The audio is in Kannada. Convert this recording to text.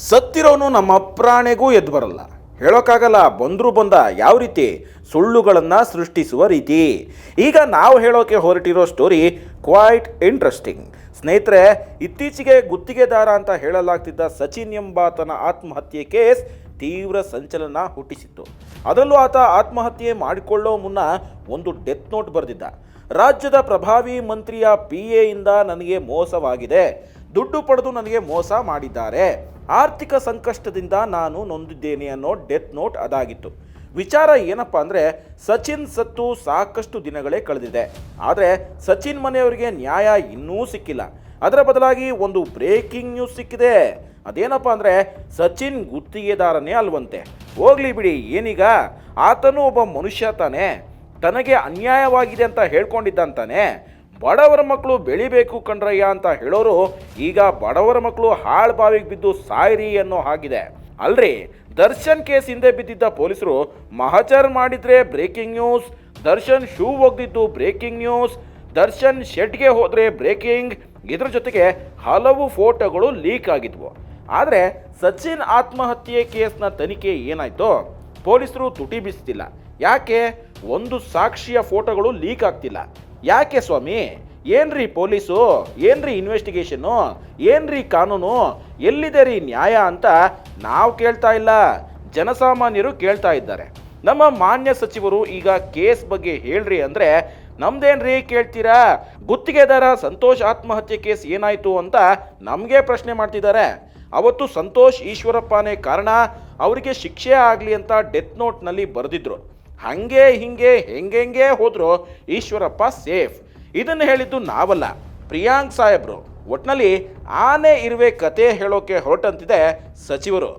ಸತ್ತಿರೋನು ನಮ್ಮ ಪ್ರಾಣೆಗೂ ಎದ್ದು ಬರಲ್ಲ. ಹೇಳೋಕ್ಕಾಗಲ್ಲ, ಬಂದರೂ ಬಂದ ಯಾವ ರೀತಿ ಸುಳ್ಳುಗಳನ್ನು ಸೃಷ್ಟಿಸುವ ರೀತಿ. ಈಗ ನಾವು ಹೇಳೋಕೆ ಹೊರಟಿರೋ ಸ್ಟೋರಿ ಕ್ವೈಟ್ ಇಂಟ್ರೆಸ್ಟಿಂಗ್. ಸ್ನೇಹಿತರೆ, ಇತ್ತೀಚೆಗೆ ಗುತ್ತಿಗೆದಾರ ಅಂತ ಹೇಳಲಾಗ್ತಿದ್ದ ಸಚಿನ್ ಎಂಬಾತನ ಆತ್ಮಹತ್ಯೆ ಕೇಸ್ ತೀವ್ರ ಸಂಚಲನ ಹುಟ್ಟಿಸಿತ್ತು. ಅದರಲ್ಲೂ ಆತ ಆತ್ಮಹತ್ಯೆ ಮಾಡಿಕೊಳ್ಳೋ ಮುನ್ನ ಒಂದು ಡೆತ್ ನೋಟ್ ಬರೆದಿದ್ದ. ರಾಜ್ಯದ ಪ್ರಭಾವಿ ಮಂತ್ರಿಯ PA ಇಂದ ನನಗೆ ಮೋಸವಾಗಿದೆ, ದುಡ್ಡು ಪಡೆದು ನನಗೆ ಮೋಸ ಮಾಡಿದ್ದಾರೆ, ಆರ್ಥಿಕ ಸಂಕಷ್ಟದಿಂದ ನಾನು ನೊಂದಿದ್ದೇನೆ ಅನ್ನೋ ಡೆತ್ ನೋಟ್ ಅದಾಗಿತ್ತು. ವಿಚಾರ ಏನಪ್ಪ ಅಂದರೆ, ಸಚಿನ್ ಸತ್ತು ಸಾಕಷ್ಟು ದಿನಗಳೇ ಕಳೆದಿದೆ, ಆದರೆ ಸಚಿನ್ ಮನೆಯವರಿಗೆ ನ್ಯಾಯ ಇನ್ನೂ ಸಿಕ್ಕಿಲ್ಲ. ಅದರ ಬದಲಾಗಿ ಒಂದು ಬ್ರೇಕಿಂಗ್ ನ್ಯೂಸ್ ಸಿಕ್ಕಿದೆ. ಅದೇನಪ್ಪ ಅಂದರೆ, ಸಚಿನ್ ಗುತ್ತಿಗೆದಾರನೇ ಅಲ್ವಂತೆ. ಹೋಗ್ಲಿ ಬಿಡಿ, ಏನೀಗ ಆತನು ಒಬ್ಬ ಮನುಷ್ಯ ತಾನೆ, ತನಗೆ ಅನ್ಯಾಯವಾಗಿದೆ ಅಂತ ಹೇಳ್ಕೊಂಡಿದ್ದಂತಾನೆ. ಬಡವರ ಮಕ್ಕಳು ಬೆಳಿಬೇಕು ಕಣ್ರಯ್ಯ ಅಂತ ಹೇಳೋರು ಈಗ ಬಡವರ ಮಕ್ಕಳು ಹಾಳು ಬಾವಿಗೆ ಬಿದ್ದು ಸಾಯ್ರಿ ಅನ್ನೋ ಹಾಗಿದೆ ಅಲ್ರಿ. ದರ್ಶನ್ ಕೇಸ್ ಹಿಂದೆ ಬಿದ್ದಿದ್ದ ಪೊಲೀಸರು ಮಹಜರ್ ಮಾಡಿದ್ರೆ ಬ್ರೇಕಿಂಗ್ ನ್ಯೂಸ್, ದರ್ಶನ್ ಶೂ ಒಗ್ದಿದ್ದು ಬ್ರೇಕಿಂಗ್ ನ್ಯೂಸ್, ದರ್ಶನ್ ಶೆಡ್ಗೆ ಹೋದರೆ ಬ್ರೇಕಿಂಗ್, ಇದ್ರ ಜೊತೆಗೆ ಹಲವು ಫೋಟೋಗಳು ಲೀಕ್ ಆಗಿದ್ವು. ಆದರೆ ಸಚಿನ್ ಆತ್ಮಹತ್ಯೆ ಕೇಸ್ನ ತನಿಖೆ ಏನಾಯ್ತು? ಪೊಲೀಸರು ತುಟಿ ಬೀಸ್ತಿಲ್ಲ. ಯಾಕೆ? ಒಂದು ಸಾಕ್ಷಿಯ ಫೋಟೋಗಳು ಲೀಕ್ ಆಗ್ತಿಲ್ಲ. ಯಾಕೆ ಸ್ವಾಮಿ? ಏನ್ರಿ ಪೊಲೀಸು, ಏನ್ರಿ ಇನ್ವೆಸ್ಟಿಗೇಷನ್ನು, ಏನ್ರಿ ಕಾನೂನು, ಎಲ್ಲಿದೆ ರೀ ನ್ಯಾಯ ಅಂತ ನಾವು ಕೇಳ್ತಾ ಇಲ್ಲ, ಜನಸಾಮಾನ್ಯರು ಕೇಳ್ತಾ ಇದ್ದಾರೆ. ನಮ್ಮ ಮಾನ್ಯ ಸಚಿವರು ಈಗ ಕೇಸ್ ಬಗ್ಗೆ ಹೇಳ್ರಿ ಅಂದರೆ ನಮ್ದೇನ್ರಿ ಕೇಳ್ತೀರಾ? ಗುತ್ತಿಗೆದಾರ ಸಂತೋಷ್ ಆತ್ಮಹತ್ಯೆ ಕೇಸ್ ಏನಾಯಿತು ಅಂತ ನಮಗೆ ಪ್ರಶ್ನೆ ಮಾಡ್ತಿದ್ದಾರೆ. ಅವತ್ತು ಸಂತೋಷ್ ಈಶ್ವರಪ್ಪನೇ ಕಾರಣ, ಅವರಿಗೆ ಶಿಕ್ಷೆ ಆಗಲಿ ಅಂತ ಡೆತ್ ನೋಟ್ನಲ್ಲಿ ಬರೆದಿದ್ರು. ಹಂಗೆ ಹಿಂಗೆ ಹೆಂಗೆ ಹೋದ್ರು ಈಶ್ವರಪ್ಪ ಸೇಫ್. ಇದನ್ನು ಹೇಳಿದ್ದು ನಾವಲ್ಲ, ಪ್ರಿಯಾಂಕ್ ಸಾಹೇಬ್ರು. ಒಟ್ನಲ್ಲಿ ಆನೆ ಇರುವೆ ಕತೆ ಹೇಳೋಕೆ ಹೊರಟಂತಿದೆ ಸಚಿವರು.